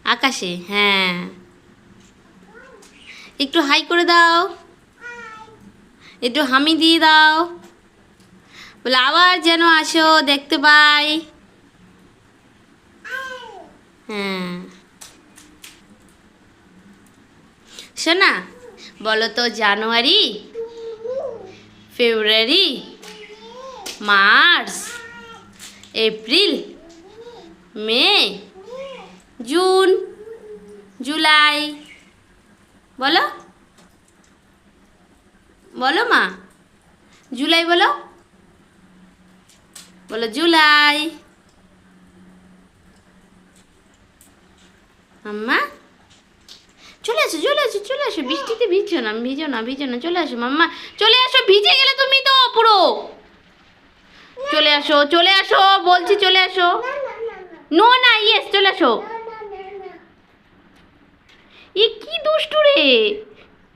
আকাশে, হ্যাঁ। একটু হাই করে দাও, একটু হামি দিয়ে দাও, বলে আবার যেন আসো, দেখতে পাই। হ্যাঁ শোনা, বলো তো জানুয়ারি, ফেব্রুয়ারি, মার্চ, এপ্রিল, মে, জুন, জুলাই। বলো বলো মা, জুলাই বলো, বলো জুলাই। মাম্মা চলে আসো, চলে আসো, চলে আসো, বৃষ্টিতে ভিজো না, ভিজো না, ভিজো না, চলে আসো মাম্মা, চলে আসো, ভিজে গেলে তুমি তো পুরো। চলে আসো, চলে আসো, বলছি চলে আসো। নো না, ইয়েস, চলে আসো। এ কি দুষ্টু রে।